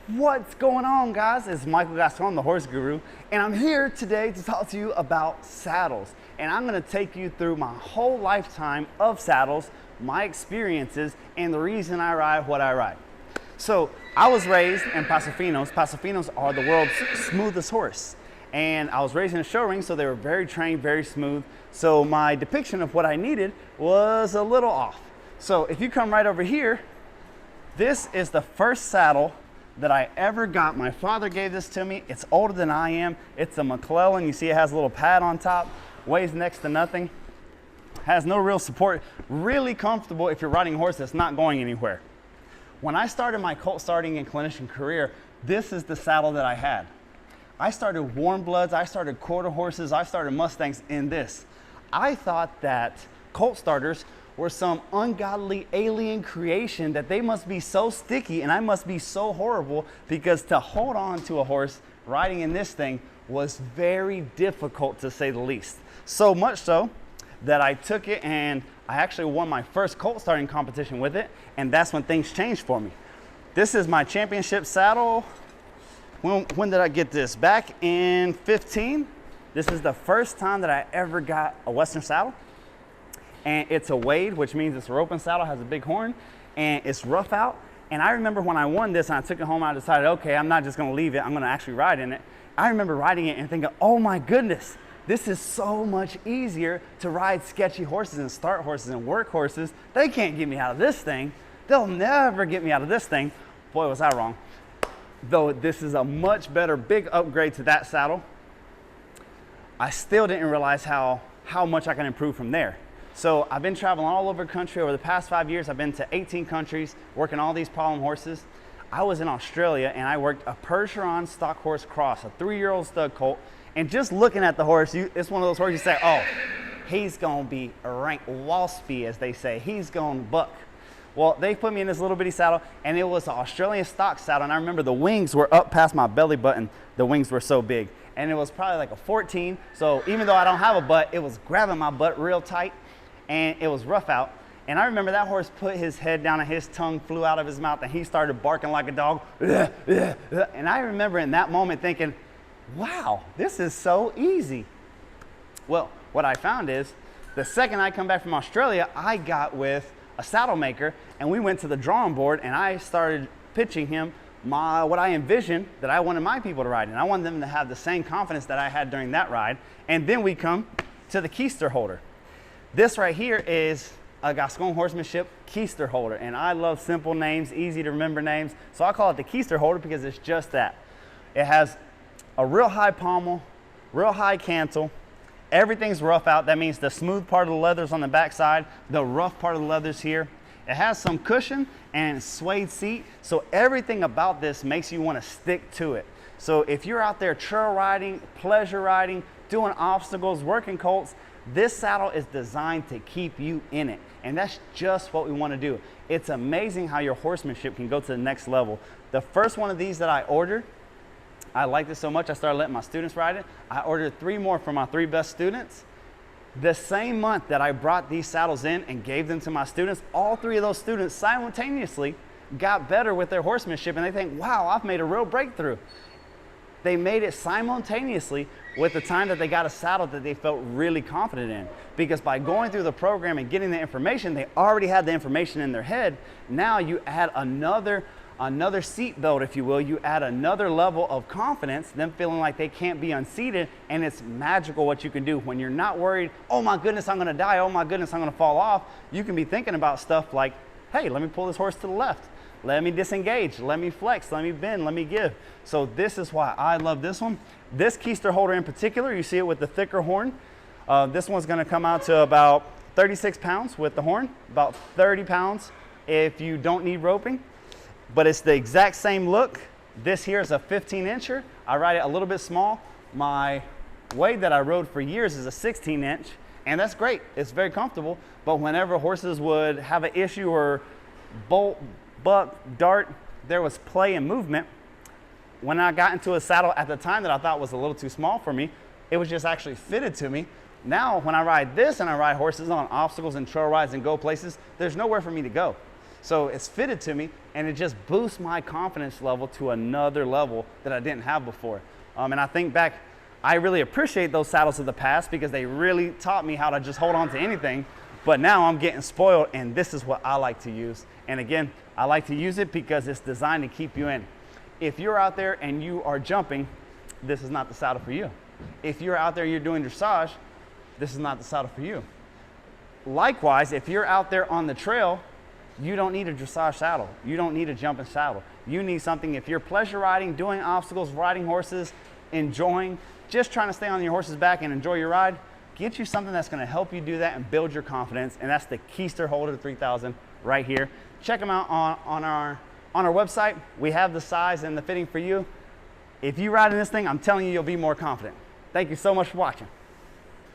What's going on, guys? It's Michael Gascon, the horse guru, and I'm here today to talk to you about saddles. And I'm going to take you through my whole lifetime of saddles, my experiences, and the reason I ride what I ride. So I was raised in Pasofinos. Pasofinos are the world's smoothest horse. And I was raised in a show ring, so they were very trained, very smooth. So my depiction of what I needed was a little off. So if you come right over here, this is the first saddle that I ever got. My father gave this to me. It's older than I am. It's a McClellan. You see it has a little pad on top, weighs next to nothing, has no real support, really comfortable if you're riding a horse that's not going anywhere. When I started my colt starting and clinician career, this is the saddle that I had. I started warm bloods, I started quarter horses, I started Mustangs in this. I thought that colt starters were some ungodly alien creation, that they must be so sticky and I must be so horrible, because to hold on to a horse riding in this thing was very difficult, to say the least. So much so that I took it and I actually won my first colt starting competition with it, and that's when things changed for me. This is my championship saddle. When did I get this? Back in 15. This is the first time that I ever got a Western saddle. And it's a wade, which means it's a roping saddle, has a big horn, and it's rough out. And I remember when I won this and I took it home, I decided, okay, I'm not just gonna leave it, I'm gonna actually ride in it. I remember riding it and thinking, oh my goodness, this is so much easier to ride sketchy horses and start horses and work horses. They can't get me out of this thing. They'll never get me out of this thing. Boy, was I wrong. Though this is a much better, big upgrade to that saddle, I still didn't realize how much I can improve from there. So I've been traveling all over the country. Over the past 5 years, I've been to 18 countries, working all these problem horses. I was in Australia and I worked a Percheron stock horse cross, a 3-year-old stud colt. And just looking at the horse, it's one of those horses you say, oh, he's gonna be a rank waspy, as they say. He's gonna buck. Well, they put me in this little bitty saddle, and it was an Australian stock saddle. And I remember the wings were up past my belly button. The wings were so big. And it was probably like a 14. So even though I don't have a butt, it was grabbing my butt real tight. And it was rough out. And I remember that horse put his head down and his tongue flew out of his mouth and he started barking like a dog. And I remember in that moment thinking, wow, this is so easy. Well, what I found is the second I come back from Australia, I got with a saddle maker and we went to the drawing board and I started pitching him what I envisioned that I wanted my people to ride. And I wanted them to have the same confidence that I had during that ride. And then we come to the Keister Holder. This right here is a Gascon horsemanship Keister Holder, and I love simple names, easy to remember names, so I call it the Keister Holder because it's just that. It has a real high pommel, real high cantle, everything's rough out. That means the smooth part of the leather's on the back side, the rough part of the leather's here. It has some cushion and suede seat, so everything about this makes you want to stick to it. So if you're out there trail riding, pleasure riding, doing obstacles, working colts, this saddle is designed to keep you in it. And that's just what we want to do. It's amazing how your horsemanship can go to the next level. The first one of these that I ordered, I liked it so much I started letting my students ride it. I ordered 3 more for my 3 best students. The same month that I brought these saddles in and gave them to my students, all 3 of those students simultaneously got better with their horsemanship, and they think, wow, I've made a real breakthrough. They made it simultaneously with the time that they got a saddle that they felt really confident in. Because by going through the program and getting the information, they already had the information in their head. Now you add another seat belt, if you will. You add another level of confidence, them feeling like they can't be unseated, and it's magical what you can do. When you're not worried, oh my goodness, I'm gonna die, oh my goodness, I'm gonna fall off, you can be thinking about stuff like, hey, let me pull this horse to the left. Let me disengage, let me flex, let me bend, let me give. So this is why I love this one. This Keister Holder in particular, you see it with the thicker horn. This one's gonna come out to about 36 pounds with the horn, about 30 pounds if you don't need roping. But it's the exact same look. This here is a 15-incher. I ride it a little bit small. My wade that I rode for years is a 16-inch, and that's great. It's very comfortable, but whenever horses would have an issue or bolt, buck, dart, there was play and movement. When I got into a saddle at the time that I thought was a little too small for me, it was just actually fitted to me. Now, when I ride this and I ride horses on obstacles and trail rides and go places, there's nowhere for me to go. So it's fitted to me, and it just boosts my confidence level to another level that I didn't have before. And I think back, I really appreciate those saddles of the past because they really taught me how to just hold on to anything. But now I'm getting spoiled, and this is what I like to use. And again, I like to use it because it's designed to keep you in. If you're out there and you are jumping, this is not the saddle for you. If you're out there, you're doing dressage, this is not the saddle for you. Likewise, if you're out there on the trail, you don't need a dressage saddle. You don't need a jumping saddle. You need something, if you're pleasure riding, doing obstacles, riding horses, enjoying, just trying to stay on your horse's back and enjoy your ride, get you something that's gonna help you do that and build your confidence, and that's the Keister Holder 3000 right here. Check them out on our website. We have the size and the fitting for you. If you ride in this thing, I'm telling you, you'll be more confident. Thank you so much for watching.